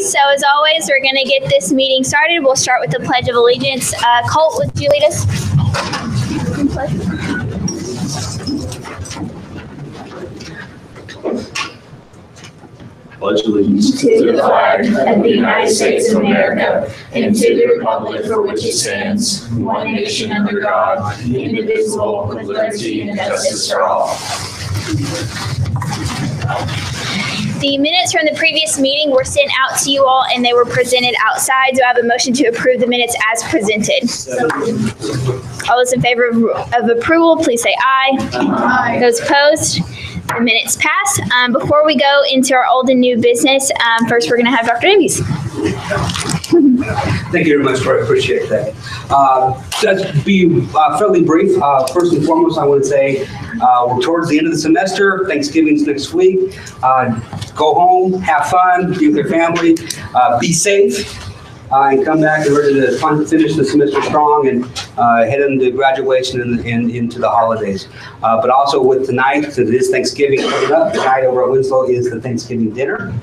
So as always, we're going to get this meeting started. We'll start with the Pledge of Allegiance. Colt, would you lead us? Pledge allegiance to the flag of the United States of America and to the republic for which it stands, one nation under God, indivisible, with liberty and justice for all. The minutes from the previous meeting were sent out to you all and they were presented outside. Do I have a motion to approve the minutes as presented? All those in favor of approval, please say aye. Aye. Those opposed? The minutes pass. Before we go into our old and new business, first we're going to have Dr. Davies. Thank you very much, Troy. I appreciate that. Just be fairly brief. First and foremost, I want to say we're towards the end of the semester. Thanksgiving's next week. Go home, have fun, be with your family, be safe, and come back and ready to finish the semester strong and head into graduation and into the holidays. But also with tonight, since it is Thanksgiving coming up, tonight over at Winslow is the Thanksgiving dinner.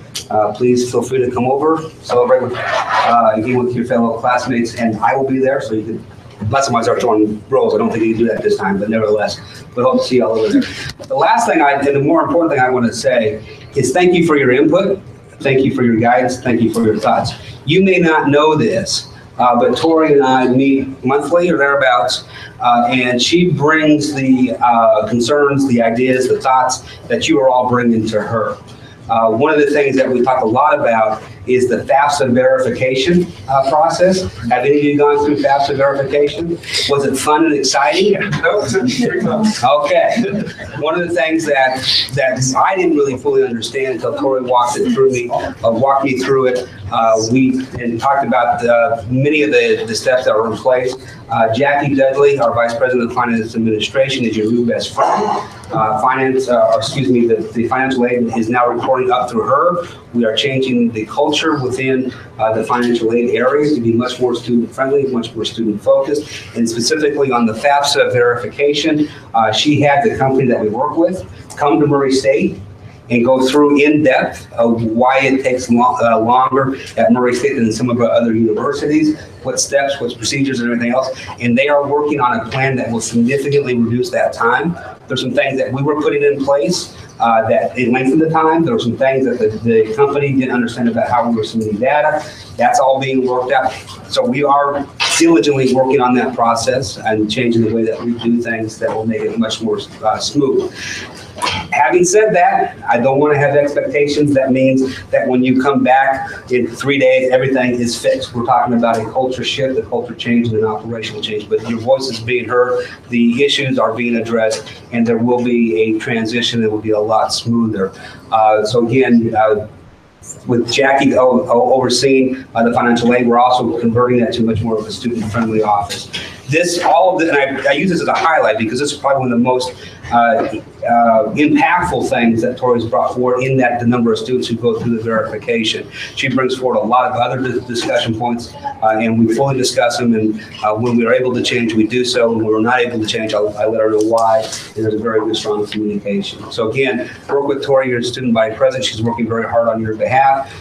Please feel free to come over, celebrate with, again with your fellow classmates, and I will be there, so you can. Last time I started throwing rolls, I don't think you can do that this time, but nevertheless, we hope to see you all over there. The last thing and the more important thing I want to say is thank you for your input, thank you for your guidance, thank you for your thoughts. You may not know this, but Tori and I meet monthly or thereabouts, and she brings the concerns, the ideas, the thoughts that you are all bringing to her. One of the things that we talk a lot about is the FAFSA verification process. Have any of you gone through FAFSA verification? Was it fun and exciting? Okay. One of the things that I didn't really fully understand until Tori walked me through it. We talked about many of the steps that were in place. Jackie Dudley, our Vice President of Finance Administration, is your new best friend. The financial aid is now reporting up through her. We are changing the culture within the financial aid areas to be much more student-friendly, much more student-focused, and specifically on the FAFSA verification. She had the company that we work with come to Murray State and go through in depth of why it takes longer at Murray State than some of our other universities, what steps, what procedures, and everything else. And they are working on a plan that will significantly reduce that time. There's some things that we were putting in place that it lengthened the time. There were some things that the company didn't understand about how we were submitting data. That's all being worked out. So we are diligently working on that process and changing the way that we do things that will make it much more smooth. Having said that, I don't want to have expectations. That means that when you come back in 3 days, everything is fixed. We're talking about a culture shift, a culture change, and an operational change. But your voice is being heard, the issues are being addressed, and there will be a transition that will be a lot smoother. So again, with Jackie overseeing the financial aid, we're also converting that to much more of a student-friendly office. All of this, and I use this as a highlight because this is probably one of the most impactful things that Tori's brought forward in that the number of students who go through the verification. She brings forward a lot of other discussion points, and we fully discuss them, and when we are able to change, we do so. When we're not able to change, I let her know why, and there's a very good, strong communication. So again, work with Tori, your student body president. She's working very hard on your behalf.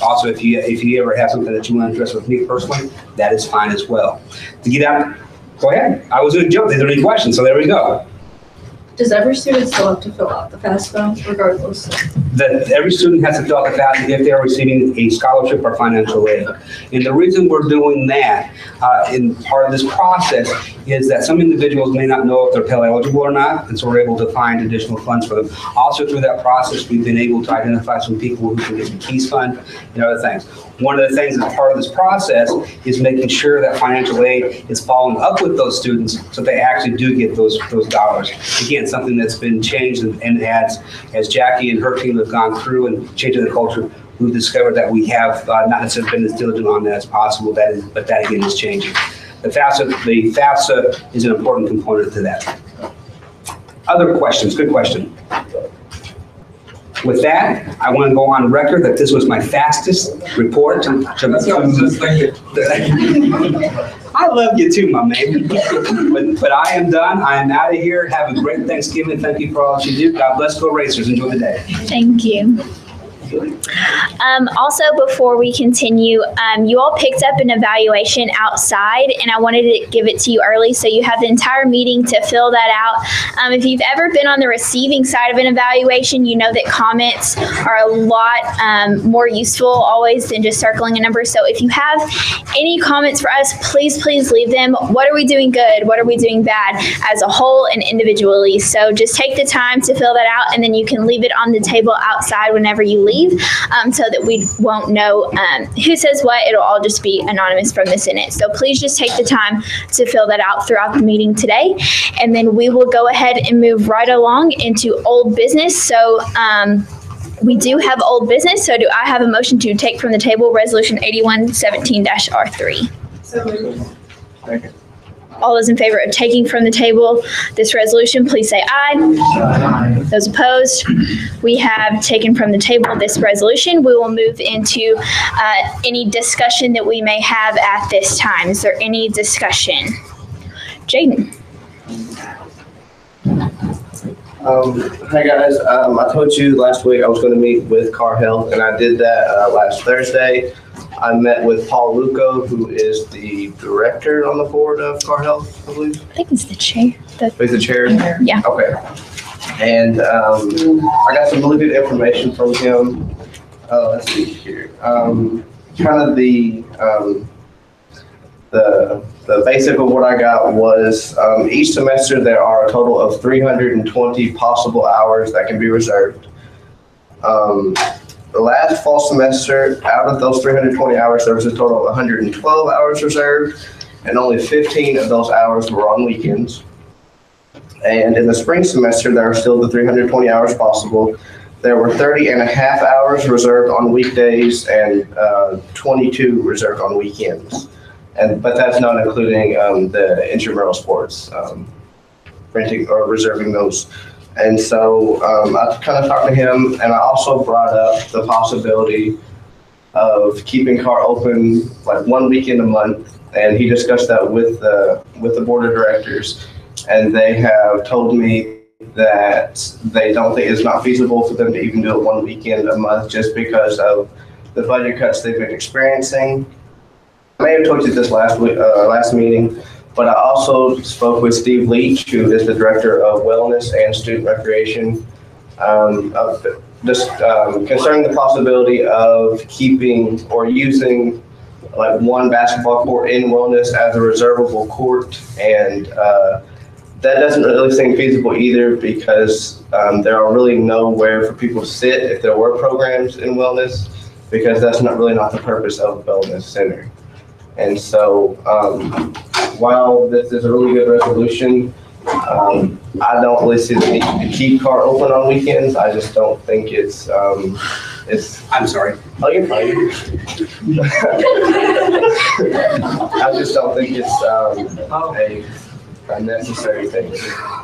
Also, if you ever have something that you want to address with me personally, that is fine as well. To get out, go ahead. I was going to jump. Is there any questions? So there we go. Does every student still have to fill out the FAFSA regardless? Every student has to fill out the FAFSA if they are receiving a scholarship or financial aid. And the reason we're doing that in part of this process is that some individuals may not know if they're Pell eligible or not, and so we're able to find additional funds for them. Also through that process, we've been able to identify some people who can get the KEYS fund and other things. One of the things that's part of this process is making sure that financial aid is following up with those students so they actually do get those dollars. Again, something that's been changed, and as Jackie and her team have gone through and changing the culture, we've discovered that we have not necessarily been as diligent on that as possible. But that again is changing. The FAFSA is an important component to that. Other questions? Good question. With that, I want to go on record that this was my fastest report. I love you too, my man. But I am done. I am out of here. Have a great Thanksgiving. Thank you for all that you do. God bless. Go Racers. Enjoy the day. Thank you. Also, before we continue, you all picked up an evaluation outside, and I wanted to give it to you early so you have the entire meeting to fill that out. If you've ever been on the receiving side of an evaluation, you know that comments are a lot more useful always than just circling a number. So if you have any comments for us, please leave them. What are we doing good? What are we doing bad as a whole and individually? So just take the time to fill that out, and then you can leave it on the table outside whenever you leave, so that we won't know who says what. It'll all just be anonymous from the Senate. So please just take the time to fill that out throughout the meeting today, and then we will go ahead and move right along into old business. So we do have old business. So do I have a motion to take from the table Resolution 8117-R3? So moved. Second. All those in favor of taking from the table this resolution, please say aye. Aye. Those opposed? We have taken from the table this resolution. We will move into any discussion that we may have at this time. Is there any discussion? Jaden. Hi guys, I told you last week I was going to meet with Car Health, and I did that last Thursday. I met with Paul Luco, who is the director on the board of Car Health, I believe. I think it's the chair. He's the chair? Yeah. Okay. And I got some really good information from him. Let's see here. Kind of the basic of what I got was each semester there are a total of 320 possible hours that can be reserved. The last fall semester, out of those 320 hours, there was a total of 112 hours reserved, and only 15 of those hours were on weekends. And in the spring semester, there are still the 320 hours possible. There were 30 and a half hours reserved on weekdays and 22 reserved on weekends. But that's not including the intramural sports, renting or reserving those. And so I kind of talked to him, and I also brought up the possibility of keeping CAR open like 1 weekend a month. And he discussed that with the board of directors, and they have told me that they don't think it's not feasible for them to even do it 1 weekend a month just because of the budget cuts they've been experiencing. I may have told you this last meeting, but I also spoke with Steve Leach, who is the director of wellness and student recreation, concerning the possibility of keeping or using like one basketball court in wellness as a reservable court, and that doesn't really seem feasible either because there are really nowhere for people to sit if there were programs in wellness, because that's not the purpose of a wellness center. And so while this is a really good resolution, I don't really see the need to keep CAR open on weekends. I just don't think it's I'm sorry. Oh, you're fine. I just don't think it's a necessary thing.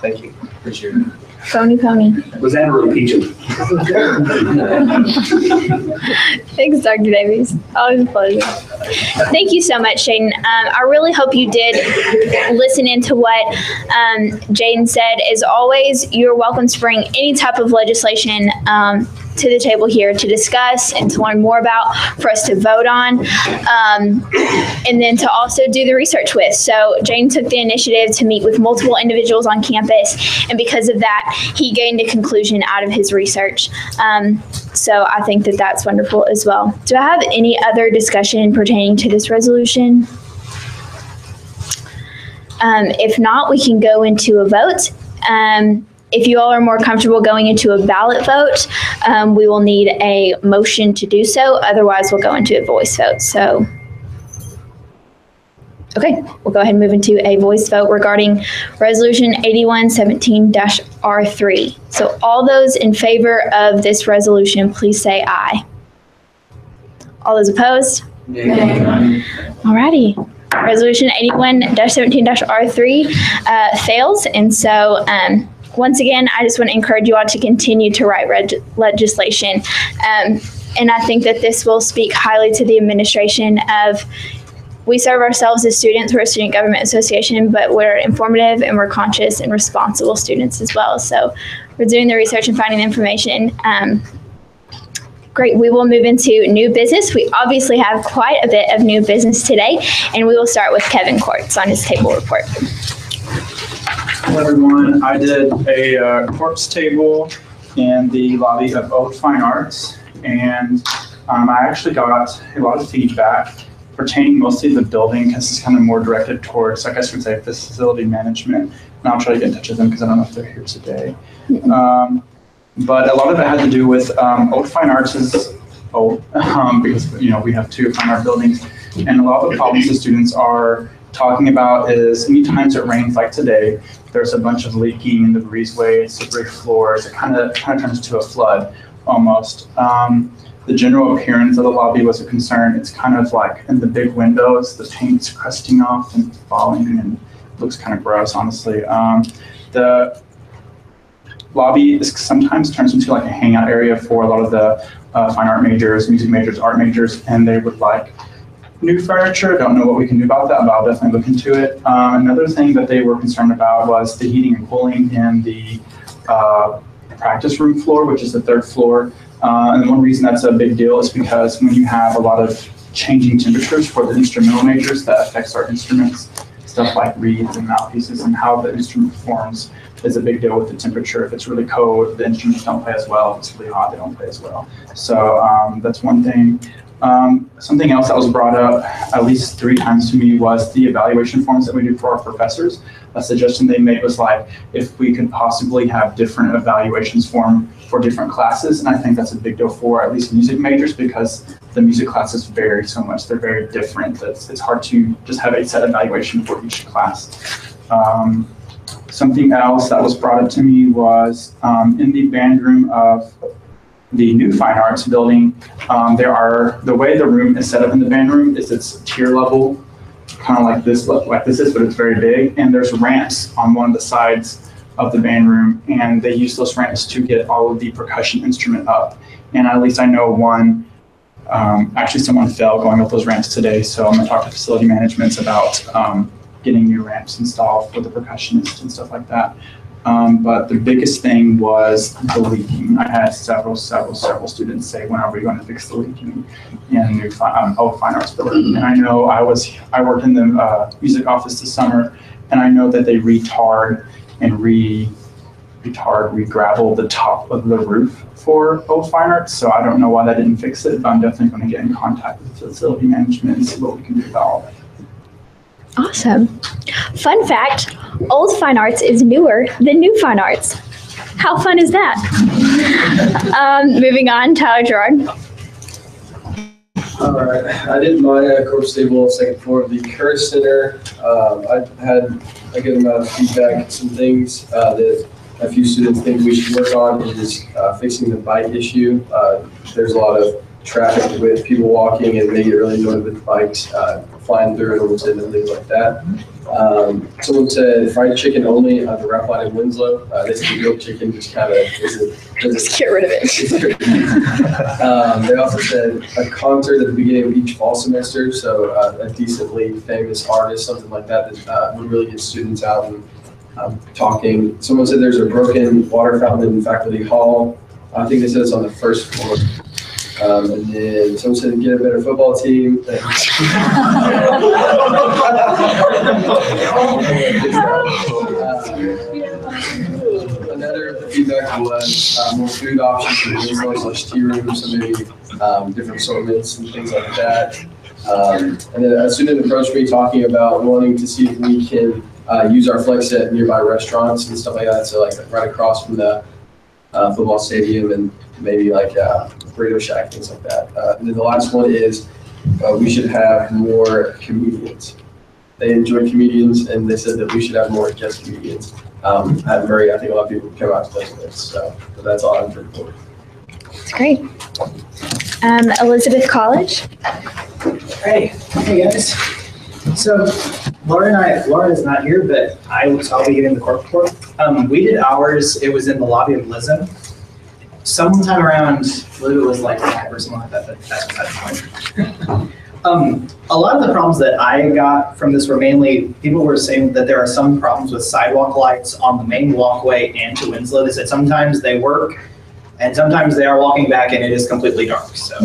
Thank you. Appreciate it. Pony. Was that a repeat? Thanks, Dr. Davies. Always a pleasure. Thank you so much, Jaden. I really hope you did listen into what Jaden said. As always, you're welcome to bring any type of legislation to the table here to discuss and to learn more about, for us to vote on, and then to also do the research with. So Jaden took the initiative to meet with multiple individuals on campus, and because of that, he gained a conclusion out of his research. So I think that that's wonderful as well. Do I have any other discussion pertaining to this resolution? If not, we can go into a vote. If you all are more comfortable going into a ballot vote, we will need a motion to do so. Otherwise, we'll go into a voice vote. So, okay, we'll go ahead and move into a voice vote regarding Resolution 8117-R3. So all those in favor of this resolution, please say aye. All those opposed? Nay. All righty. Resolution 81-17-R3 fails. And so, once again, I just want to encourage you all to continue to write legislation. And I think that this will speak highly to the administration of, we serve ourselves as students. We're a student government association, but we're informative and we're conscious and responsible students as well. So we're doing the research and finding the information. Great. We will move into new business. We obviously have quite a bit of new business today, and we will start with Kevin Courts on his table report. Hello, everyone. I did a corpse table in the lobby of Old Fine Arts, and I actually got a lot of feedback pertaining mostly to the building, because it's kind of more directed towards, I guess you could say, facility management. And I'll try to get in touch with them because I don't know if they're here today. But a lot of it had to do with Old Fine Arts is old because we have 2 fine art buildings, and a lot of the problems the students are talking about is anytime it rains like today, there's a bunch of leaking in the breezeways, slippery floors. It kind of turns into a flood almost. The general appearance of the lobby was a concern. It's kind of like in the big windows, the paint's crusting off and falling, and it looks kind of gross, honestly. The lobby is sometimes turns into like a hangout area for a lot of the fine art majors, music majors, art majors, and they would like new furniture. Don't know what we can do about that, but I'll definitely look into it. Another thing that they were concerned about was the heating and cooling in the practice room floor, which is the 3rd floor. And one reason that's a big deal is because when you have a lot of changing temperatures for the instrumental majors, that affects our instruments, stuff like reeds and mouthpieces, and how the instrument performs is a big deal with the temperature. If it's really cold, the instruments don't play as well. If it's really hot, they don't play as well. So that's one thing. Something else that was brought up at least 3 times to me was the evaluation forms that we do for our professors. A suggestion they made was like, if we could possibly have different evaluations form for different classes. And I think that's a big deal for at least music majors, because the music classes vary so much. They're very different. It's hard to just have a set evaluation for each class. Something else that was brought up to me was in the band room of the new fine arts building, the way the room is set up in the band room is it's tier level, kind of like this is, but it's very big. And there's ramps on one of the sides of the band room, and they use those ramps to get all of the percussion instrument up. And at least I know one, actually someone fell going up those ramps today, so I'm gonna talk to facility management about getting new ramps installed for the percussionists and stuff like that. But the biggest thing was the leaking. I had several students say, when are we going to fix the leaking in the new Old Fine Arts building? And I know I worked in the music office this summer, and I know that they retard and re-gravel the top of the roof for Old Fine Arts. So I don't know why that didn't fix it, but I'm definitely going to get in contact with facility management and see what we can do about all that. Awesome. Fun fact, Old Fine Arts is newer than New Fine Arts. How fun is that? Moving on, Tyler Gerard. All right, I did my corpse table on the 2nd floor of the Kerr Center. I had a good amount of feedback. Some things that a few students think we should work on is fixing the bike issue. There's a lot of traffic with people walking, and they get really annoyed with bikes flying through and almost and things like that. Someone said fried chicken only on the wrap line in Winslow. They said grilled chicken just kind of Just get rid of it. They also said a concert at the beginning of each fall semester, so a decently famous artist, something like that, that would really get students out and talking. Someone said there's a broken water fountain in faculty hall. I think they said it's on the 1st floor. And then someone said get a better football team. Another feedback was more food options for the Winslow / tea room, so maybe different assortments and things like that. And then a student approached me talking about wanting to see if we can use our flex at nearby restaurants and stuff like that. So like right across from the football stadium and maybe like burrito shack, things like that. And then the last one is we should have more comedians. They enjoy comedians, and they said that we should have more guest comedians. At Murray, I think a lot of people come out to this, so that's all I'm looking for. That's great. Elizabeth College. Hey guys. So Laura is not here, but I'll be giving the corp report. We did ours. It was in the lobby of Lizzo. Sometime around, I believe it was like 5 or something like that, but that's the point. A lot of the problems that I got from this were mainly people were saying that there are some problems with sidewalk lights on the main walkway and to Winslow. They said sometimes they work, And sometimes they are walking back and it is completely dark, so.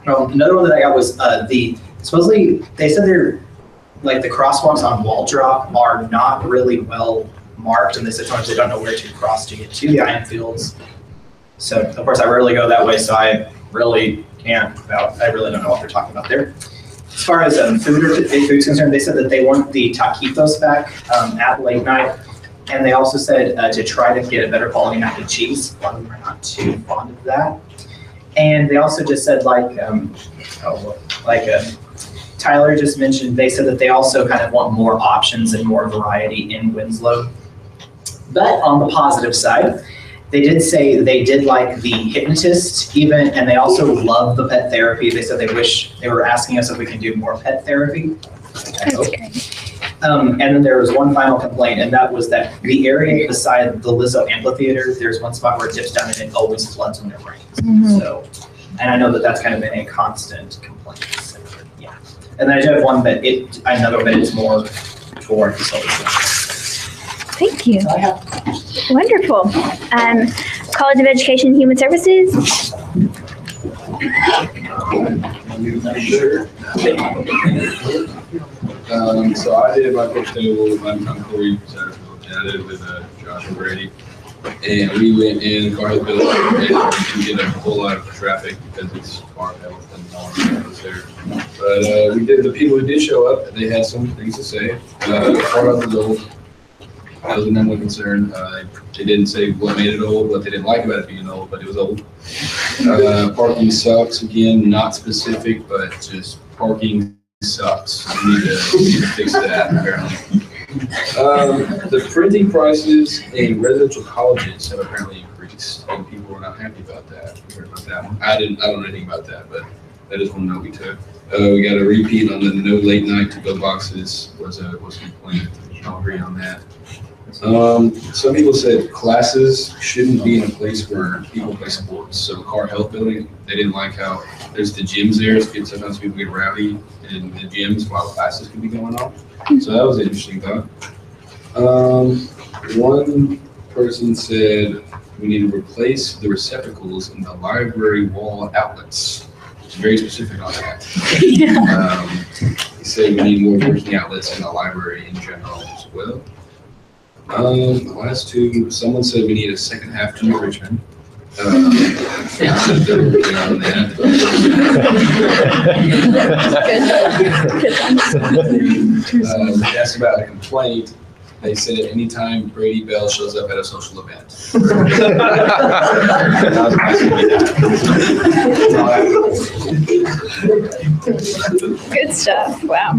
Another one that I got was supposedly, they said they're, like the crosswalks on Wall Drop are not really well marked, and they said sometimes they don't know where to cross to get to the iron fields. So of course I rarely go that way, so I really don't know what they're talking about there. As far as food's concerned, they said that they want the taquitos back at late night, and they also said to try to get a better quality mac and cheese. A lot of them are not too fond of that. And they also just said Tyler just mentioned, they said that they also kind of want more options and more variety in Winslow. But on the positive side, they did say they did like the hypnotist even, and they also love the pet therapy. They said they were asking us if we can do more pet therapy. I hope. And then there was one final complaint, and that was that the area beside the Lizzo Amphitheater, there's one spot where it dips down and it always floods when it rains. So, and I know that that's kind of been a constant complaint. So, yeah. And then I do have one that another bit is more toward facilities. Thank you. Wonderful. College of Education and Human Services. So I did my first table. I'm Corey Satterfield, and I did it with Josh and Brady. And we went in Car Hill Village, and we did a whole lot of traffic because it's Car Health and all that was there. But we did. The people who did show up, they had some things to say. Car Health was old. That was the number one concern. They didn't say what made it old, what they didn't like about it being old, but it was old. Parking sucks. Again, not specific, but just parking sucks. We need to fix that, apparently. The printing prices in residential colleges have apparently increased, and people were not happy about that. We heard about that one. I don't know anything about that, but that is one note we took. We got a repeat on the no late night to go boxes was a complaint. I'll agree on that. Some people said classes shouldn't be in a place where people play sports. So Car Health Building, they didn't like how there's the gyms there. Sometimes people get rowdy in the gyms while classes could be going on. So that was an interesting thought. One person said we need to replace the receptacles in the library wall outlets. It's very specific on that. He said we need more working outlets in the library in general as well. The last two, someone said we need a second half to Richmond. They're working on that. They asked about a complaint. They said anytime Brady Bell shows up at a social event. Good stuff. Wow.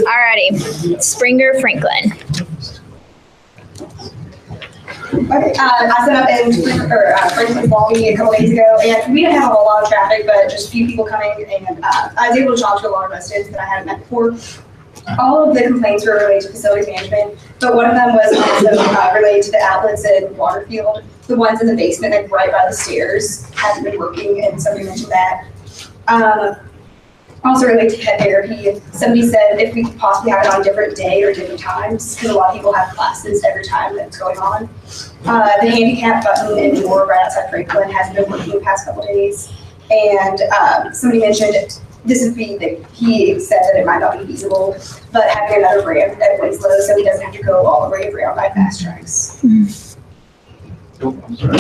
Alrighty. Springer Franklin. Okay, I set up in Franklin's lobby a couple days ago, and we didn't have a lot of traffic, but just a few people coming, and I was able to talk to a lot of residents that I hadn't met before. All of the complaints were related to facilities management, but one of them was also related to the outlets in Waterfield. The ones in the basement, like right by the stairs, haven't been working, and somebody mentioned that. Also related to pet therapy, somebody said if we could possibly have it on a different day or different times, because a lot of people have classes every time that's going on. The handicap button and door right outside Franklin hasn't been working the past couple days. And somebody mentioned this would be that he said that it might not be feasible, but having another ramp at Winslow so he doesn't have to go all the way around by fast tracks. Oh, I'm sorry.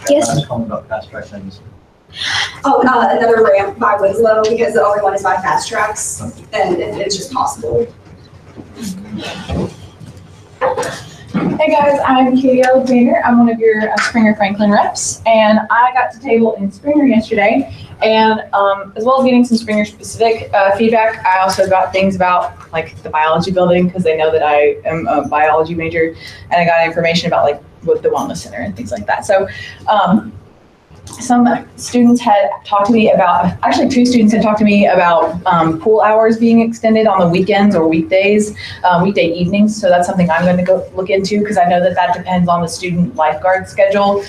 Yes. I was calling about fast track things. Oh, another ramp by Winslow because the only one is by fast tracks, and it's just possible. Hey guys, I'm Katie Alexander. I'm one of your Springer Franklin reps, and I got to table in Springer yesterday, and as well as getting some Springer specific feedback, I also got things about like the biology building because they know that I am a biology major, and I got information about like with the wellness center and things like that. So some students had talked to me about, actually 2 students had talked to me about pool hours being extended on the weekends or weekdays, weekday evenings. So that's something I'm going to go look into because I know that that depends on the student lifeguard schedule.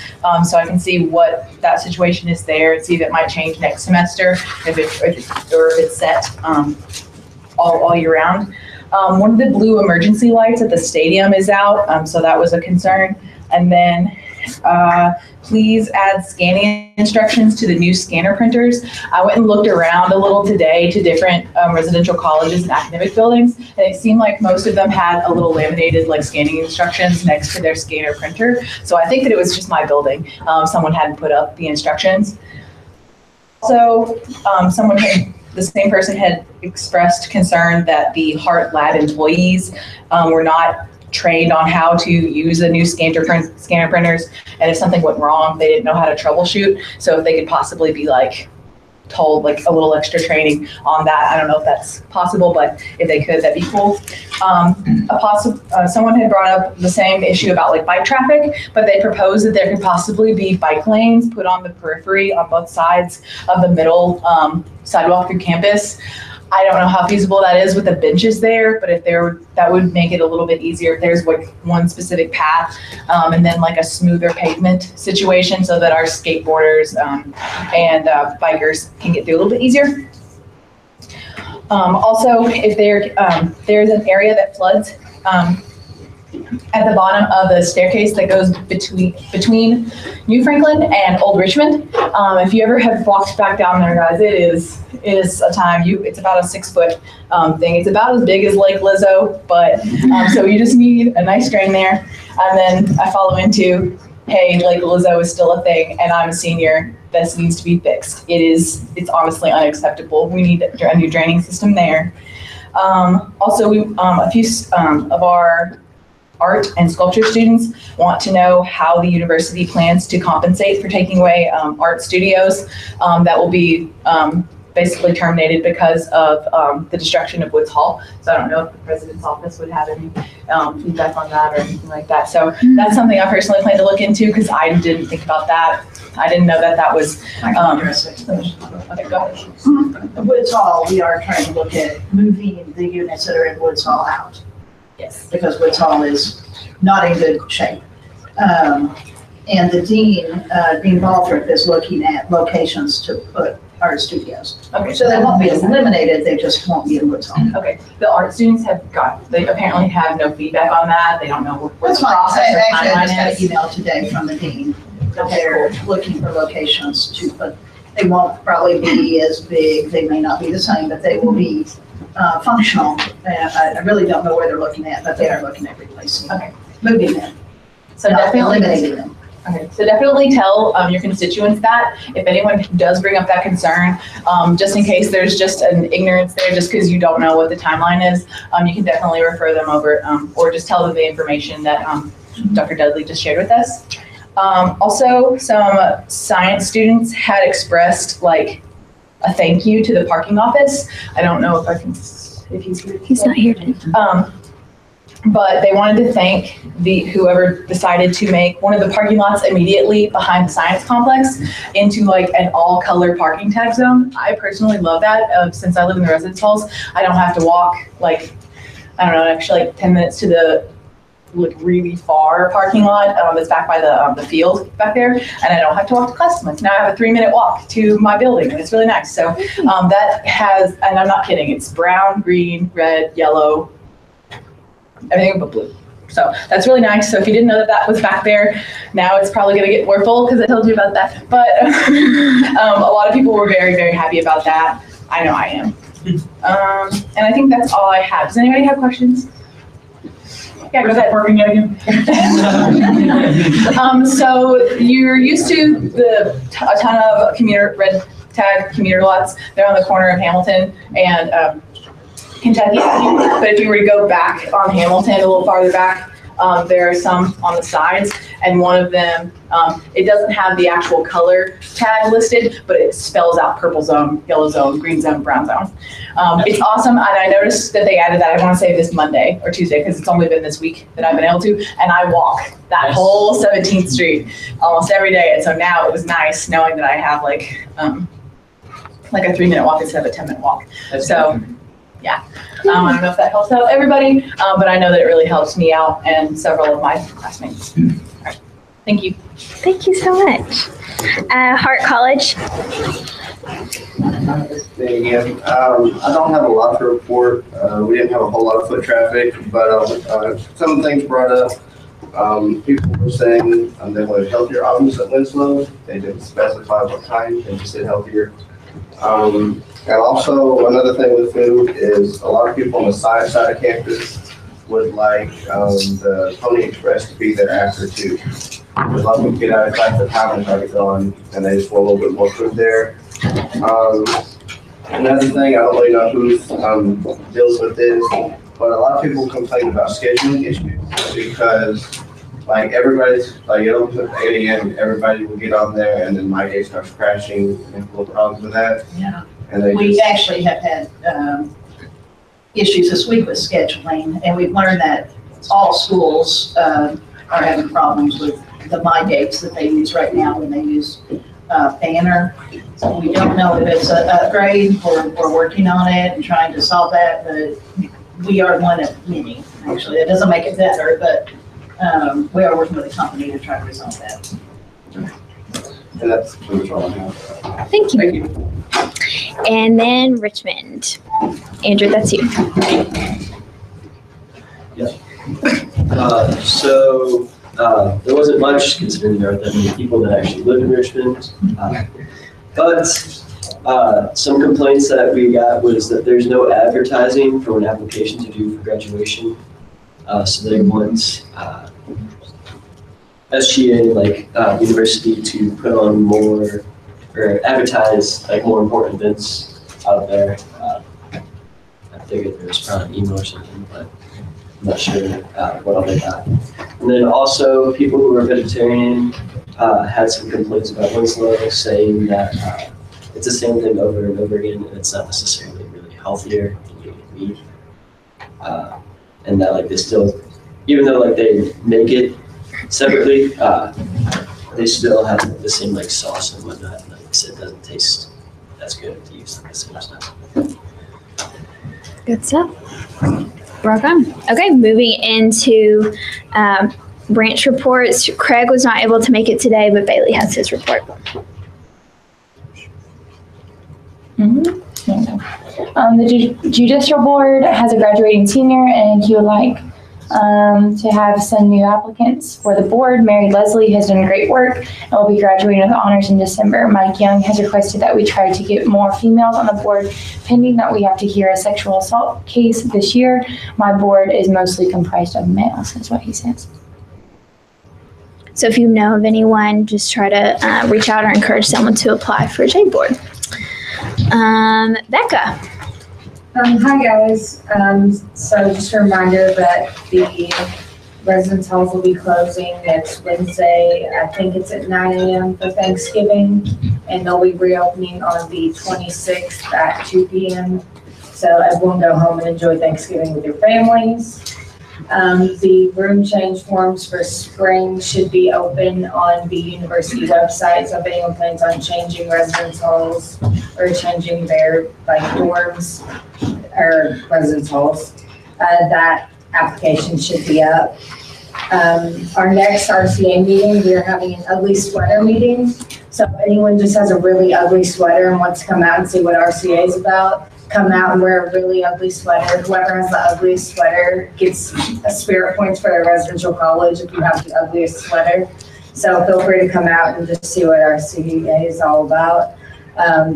So I can see what that situation is there and see if it might change next semester, if it's set all year round. One of the blue emergency lights at the stadium is out, so that was a concern. And then Please add scanning instructions to the new scanner printers. I went and looked around a little today to different residential colleges and academic buildings, and it seemed like most of them had a little laminated like scanning instructions next to their scanner printer. So I think that it was just my building. Someone hadn't put up the instructions. So the same person had expressed concern that the Hart Lab employees were not trained on how to use the new scanner printers, and if something went wrong, they didn't know how to troubleshoot. So if they could possibly be like told like a little extra training on that. I don't know if that's possible, but if they could, that'd be cool. Someone had brought up the same issue about like bike traffic, but they proposed that there could possibly be bike lanes put on the periphery on both sides of the middle sidewalk through campus. I don't know how feasible that is with the benches there, but if that would make it a little bit easier if there's like one specific path and then like a smoother pavement situation so that our skateboarders and bikers can get through a little bit easier. Also, if there's an area that floods at the bottom of the staircase that goes between New Franklin and Old Richmond. If you ever have walked back down there, guys, it is a time. It's about a 6-foot thing. It's about as big as Lake Lizzo, but so you just need a nice drain there. And then I follow into, hey, Lake Lizzo is still a thing, and I'm a senior. This needs to be fixed. It's honestly unacceptable. We need a new draining system there. Also, a few of our art and sculpture students want to know how the university plans to compensate for taking away art studios that will be basically terminated because of the destruction of Woods Hall. So I don't know if the president's office would have any feedback on that or anything like that. So that's something I personally plan to look into because I didn't think about that. I didn't know that was. Okay, go ahead. Woods Hall, we are trying to look at moving the units that are in Woods Hall out. Yes. Because Woods Hall is not in good shape. And the Dean Balthrop is looking at locations to put art studios. Okay. So they won't be eliminated, they just won't be in Woods Hall. Okay. The art students they apparently have no feedback on that. They don't know what That's the fine. process or Actually, I just got timeline an is. email today from the Dean that they're looking for locations to put. They won't probably be as big, they may not be the same, but they will be functional. And I really don't know where they're looking at, but they are looking at replacing, moving them, So not definitely eliminating them. Okay, so definitely tell your constituents that if anyone does bring up that concern, just in case there's just an ignorance there, just because you don't know what the timeline is, you can definitely refer them over or just tell them the information that Dr. Dudley just shared with us. Also, some science students had expressed like a thank you to the parking office. I don't know if he's here. He's not here today. But they wanted to thank whoever decided to make one of the parking lots immediately behind the science complex into like an all-color parking tag zone. I personally love that. Since I live in the residence halls, I don't have to walk like, I don't know, actually like 10 minutes to the really far parking lot that's back by the field back there, and I don't have to walk to class much. Now I have a 3-minute walk to my building, and it's really nice. So that has, and I'm not kidding, it's brown, green, red, yellow, everything but blue. So that's really nice. So if you didn't know that was back there, now it's probably going to get more full because I told you about that. But a lot of people were very, very happy about that. I know I am. And I think that's all I have. Does anybody have questions? Yeah, go ahead. Parking again. So you're used to a ton of red tag commuter lots. They're on the corner of Hamilton and Kentucky Avenue. But if you were to go back on Hamilton, a little farther back, there are some on the sides, and one of them, it doesn't have the actual color tag listed, but it spells out purple zone, yellow zone, green zone, brown zone. It's awesome, and I noticed that they added that, I want to say this Monday or Tuesday, because it's only been this week that I've been able to, and I walk that whole 17th Street almost every day, and so now it was nice knowing that I have like a 3-minute walk instead of a 10-minute walk. So. Yeah, I don't know if that helps out everybody, but I know that it really helps me out and several of my classmates. All right. Thank you. Thank you so much. Hart College. Again, I don't have a lot to report. We didn't have a whole lot of foot traffic, but some things brought up. People were saying they wanted healthier options at Winslow. They didn't specify what kind, they just said healthier. And also another thing with food is a lot of people on the science side of campus would like the Pony Express to be there after too. A lot of people get out of class at time and try to get on, and they just want a little bit more food there. Another thing, I don't really know who deals with this, but a lot of people complain about scheduling issues because like everybody's like it opens at 8 a.m. Everybody will get on there, and then my day starts crashing and little problems with that. Yeah. And they We just, actually have had issues this week with scheduling, and we've learned that all schools are having problems with the My Dates that they use right now when they use Banner. So we don't know if it's an upgrade. We're working on it and trying to solve that, but we are one of many. Actually, it doesn't make it better, but we are working with a company to try to resolve that. and that's pretty much all I have. Thank you. Thank you. And then Richmond. Andrew, that's you. There wasn't much considering there aren't that many people that actually live in Richmond. But some complaints that we got was that there's no advertising for an application to do for graduation. So they want SGA, like university, to put on more or advertise like more important events out there. I figured there was probably an email or something, but I'm not sure what all they got. And then also people who are vegetarian had some complaints about Winslow, saying that it's the same thing over and over again, and it's not necessarily really healthier than eating meat. And that like they still, even though like they make it separately, they still have the same like sauce and whatnot. And like I said, it doesn't taste as good to use like the same stuff. Good stuff. Rock on. Okay, moving into branch reports. Craig was not able to make it today, but Bailey has his report. The judicial board has a graduating senior, and he would like to have some new applicants for the board. Mary Leslie has done great work and will be graduating with honors in December. Mike Young has requested that we try to get more females on the board, pending that we have to hear a sexual assault case this year. My board is mostly comprised of males, is what he says. So if you know of anyone, just try to reach out or encourage someone to apply for a J board. Becca. Hi guys. So just a reminder that the residence halls will be closing next Wednesday. I think it's at 9 a.m. for Thanksgiving, and they'll be reopening on the 26th at 2 p.m. So everyone go home and enjoy Thanksgiving with your families. The room change forms for spring should be open on the university website. So if anyone plans on changing residence halls or changing their like dorms or residence halls, that application should be up. Our next RCA meeting, we are having an ugly sweater meeting. So if anyone just has a really ugly sweater and wants to come out and see what RCA is about, come out and wear a really ugly sweater. Whoever has the ugliest sweater gets a spirit points for their residential college if you have the ugliest sweater. So feel free to come out and just see what RCA is all about.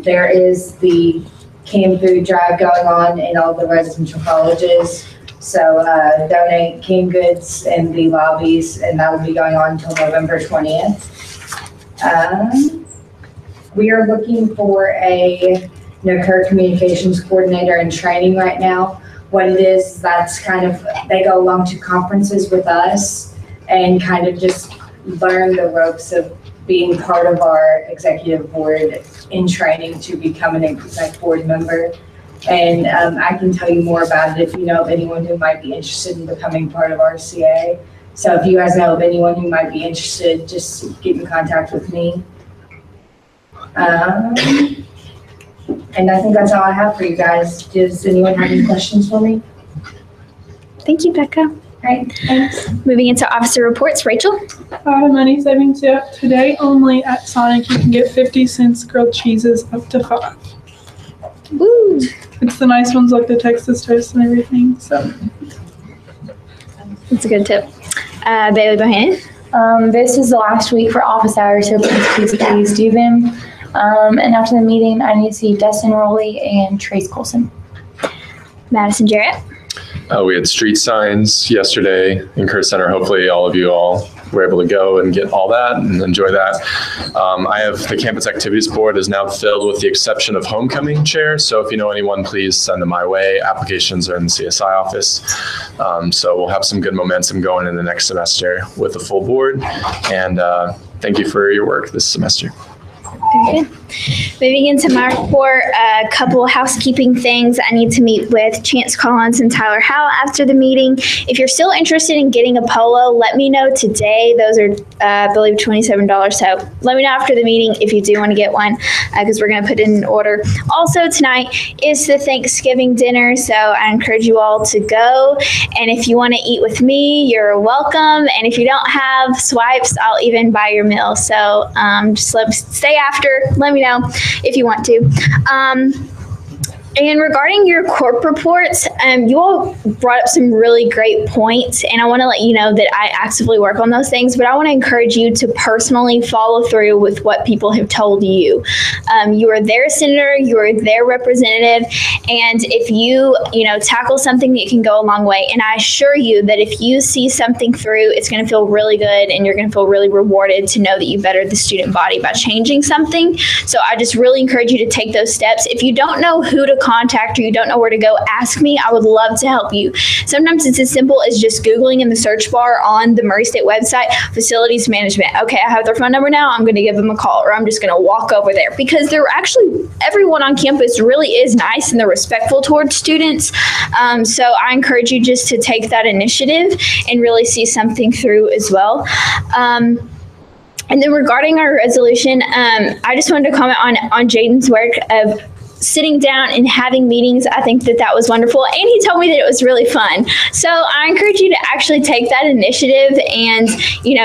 There is the canned food drive going on in all the residential colleges. So donate canned goods in the lobbies, and that will be going on until November 20th. We are looking for a NOCUR communications coordinator in training right now. What it is, that's kind of, they go along to conferences with us and kind of just learn the ropes of being part of our executive board in training to become an exec board member. And I can tell you more about it if you know of anyone who might be interested in becoming part of RCA. So if you guys know of anyone who might be interested, just get in contact with me. And I think that's all I have for you guys. Does anyone have any questions for me? Thank you, Becca. All right, thanks. Moving into officer reports, Rachel. A money saving tip. Today only at Sonic you can get 50-cent grilled cheeses up to 5. Woo! It's the nice ones like the Texas toast and everything. So that's a good tip. Bailey Bohannon. This is the last week for office hours, so please do them. And after the meeting, I need to see Dustin Rowley and Trace Colson. Madison Jarrett. We had street signs yesterday in Kerr Center. Hopefully all of you all were able to go and get all that and enjoy that. I have the campus activities board is now filled with the exception of homecoming chair. So if you know anyone, please send them my way. Applications are in the CSI office. So we'll have some good momentum going in the next semester with the full board. And thank you for your work this semester. Very good. Moving into my report, a couple housekeeping things. I need to meet with Chance Collins and Tyler Howell after the meeting. If you're still interested in getting a polo, let me know today. Those are, I believe, $27. So let me know after the meeting if you do want to get one, because we're going to put it in order. Also, tonight is the Thanksgiving dinner, so I encourage you all to go. And if you want to eat with me, you're welcome. And if you don't have swipes, I'll even buy your meal. So just stay after. Let me know if you want to. And regarding your corp reports, you all brought up some really great points, and I want to let you know that I actively work on those things, but I want to encourage you to personally follow through with what people have told you. You are their senator, you are their representative, and if you tackle something, it can go a long way. And I assure you that if you see something through, it's going to feel really good, and you're going to feel really rewarded to know that you bettered the student body by changing something. So I just really encourage you to take those steps. If you don't know who to contact or you don't know where to go, ask me. I would love to help you. Sometimes it's as simple as just Googling in the search bar on the Murray State website, facilities management. Okay, I have their phone number now. I'm going to give them a call, or I'm just going to walk over there, because they're actually, everyone on campus really is nice and they're respectful towards students. So I encourage you just to take that initiative and really see something through as well. And then regarding our resolution, I just wanted to comment on Jaden's work of sitting down and having meetings. I think that was wonderful. And he told me that it was really fun. So I encourage you to actually take that initiative and,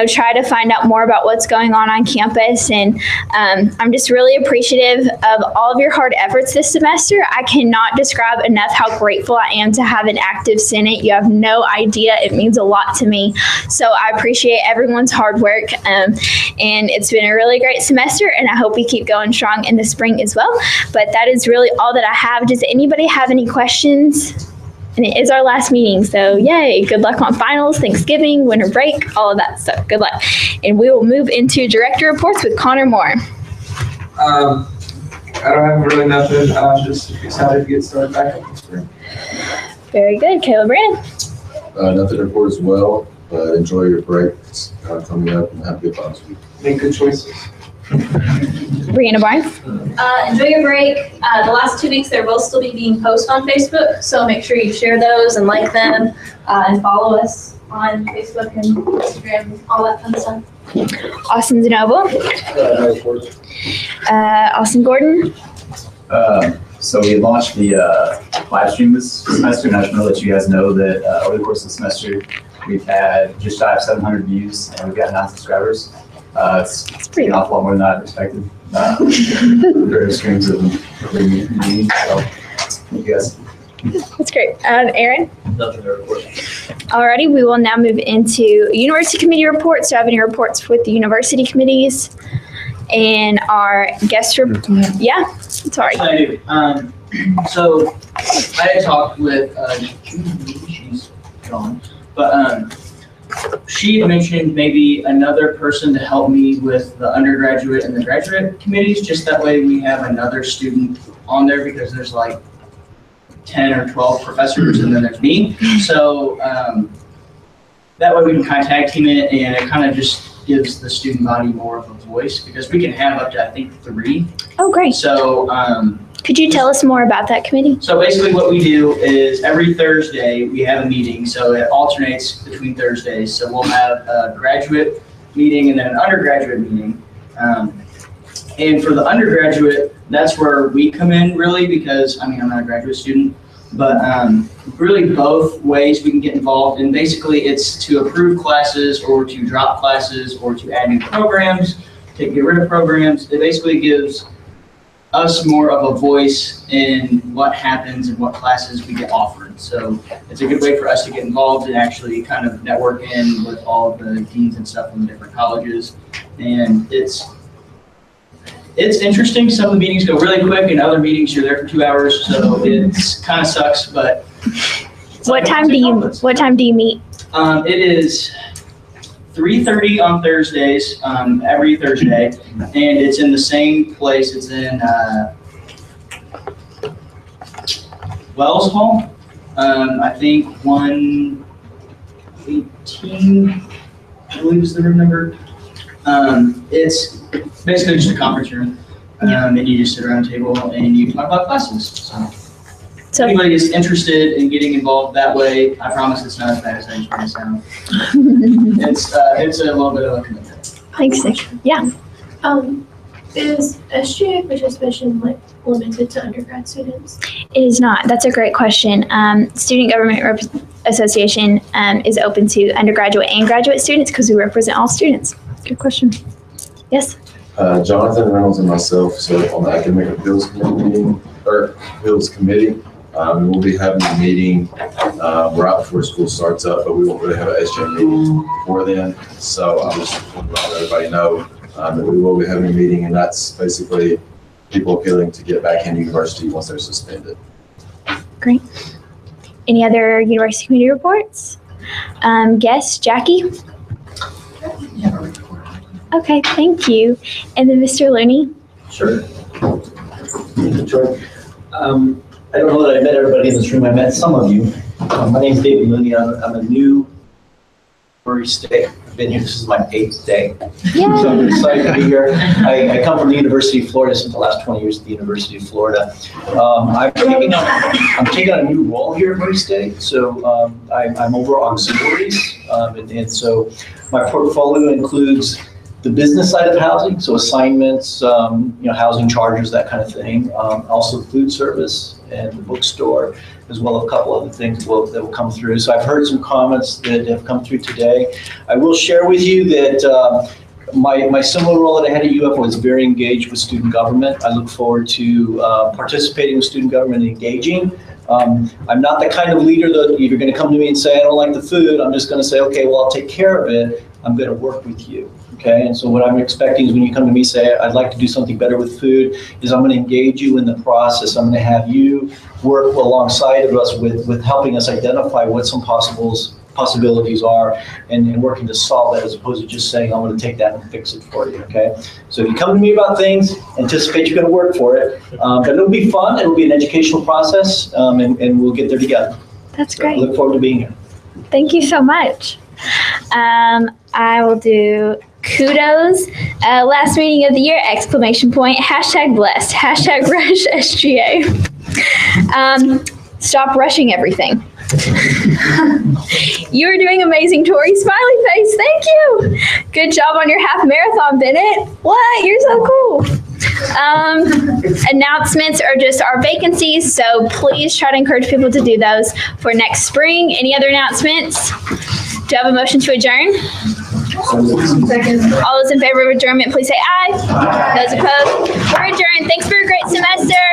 try to find out more about what's going on campus. And I'm just really appreciative of all of your hard efforts this semester. I cannot describe enough how grateful I am to have an active Senate. You have no idea. It means a lot to me. So I appreciate everyone's hard work. And it's been a really great semester, and I hope we keep going strong in the spring as well. But that is really all that I have. Does anybody have any questions? And it is our last meeting, so yay. Good luck on finals, Thanksgiving, winter break, all of that stuff. Good luck. And we will move into director reports with Connor Moore. I don't have really nothing. I'm just excited to get started back up this spring. Very good. Caleb Brandon. Nothing to report as well, but enjoy your break. It's coming up, and have a good finals week. Make good choices. Brianna Barnes. Enjoy your break. The last 2 weeks, there will still be being posted on Facebook, so make sure you share those and like them, and follow us on Facebook and Instagram, all that fun stuff. Austin Zenobo. Austin Gordon. So we launched the live stream this semester, and I just want to let you guys know that over the course of the semester, we've had just shy of 700 views, and we've got 9 subscribers. It's pretty an awful lot more than I expected. Various streams of meetings, so thank you guys. That's great. Aaron? Nothing to report. Alrighty, we will now move into university committee reports. Do I have any reports with the university committees? And our guest yeah, sorry. I do. So I had talked with she's gone, but she mentioned maybe another person to help me with the undergraduate and the graduate committees. Just that way we have another student on there, because there's like 10 or 12 professors and then there's me. So that way we can kind of tag team it, and it kind of just gives the student body more of a voice, because we can have up to, I think, 3. Oh, great. So could you tell us more about that committee? So basically what we do is every Thursday we have a meeting. So it alternates between Thursdays. So we'll have a graduate meeting and then an undergraduate meeting. And for the undergraduate, that's where we come in really, because I'm not a graduate student, but really both ways we can get involved. And basically it's to approve classes or to drop classes or to add new programs, to get rid of programs. It basically gives us more of a voice in what happens and what classes we get offered. So it's a good way for us to get involved and actually kind of network in with all of the deans and stuff from the different colleges. And it's interesting. Some of the meetings go really quick, and other meetings you're there for 2 hours, so it's kind of sucks. But what time do you meet? It is 3:30 on Thursdays, every Thursday, and it's in the same place. It's in Wells Hall. I think 118, I believe is the room number. It's basically just a conference room, and you just sit around a table and you talk about classes. So if anybody is interested in getting involved that way, I promise it's not as bad as I just made it sound. It's a little bit of a commitment. Thanks, Nick. Yeah. Is SGA participation limited to undergrad students? It is not. That's a great question. Student Government Association is open to undergraduate and graduate students because we represent all students. Good question. Yes? Jonathan Reynolds and myself, so on the Academic Appeals Committee, we'll be having a meeting right before school starts up, but we won't really have an SGA meeting before then. So I just want to let everybody know that we will be having a meeting, and that's basically people appealing to get back into university once they're suspended. Great. Any other university committee reports? Guest, Jackie? Okay, thank you. And then Mr. Looney? Sure. I don't know that I met everybody in this room. I met some of you. My name is David Looney. I'm a new Murray State. I've been here. This is my 8th day. So I'm excited to be here. I come from the University of Florida. Spent the last 20 years at the University of Florida. I'm taking on a new role here at Murray State. So I'm over auxiliaries, and so my portfolio includes the business side of housing, so assignments, housing charges, that kind of thing. Also food service and the bookstore, as well as a couple other things that will come through. So I've heard some comments that have come through today. I will share with you that my similar role that I had at UF was very engaged with student government. I look forward to participating with student government and engaging. I'm not the kind of leader that if you're going to come to me and say, I don't like the food, I'm just going to say, okay, well, I'll take care of it. I'm going to work with you. Okay, and so what I'm expecting is when you come to me say, I'd like to do something better with food, is I'm going to engage you in the process. I'm going to have you work alongside of us with helping us identify what some possibilities are and working to solve that as opposed to just saying, I'm going to take that and fix it for you, okay? So if you come to me about things, anticipate you're going to work for it, but it'll be fun, it'll be an educational process, and we'll get there together. That's great. I look forward to being here. Thank you so much. I will do kudos. Last meeting of the year, ! #blessed, #rush SGA. Stop rushing everything. You are doing amazing, Tori. Smiley face, thank you. Good job on your half marathon, Bennett. What? You're so cool. Announcements are just our vacancies, so please try to encourage people to do those for next spring. Any other announcements? Do you have a motion to adjourn? Second. All those in favor of adjournment, please say aye. Those opposed, we're adjourned. Thanks for a great semester.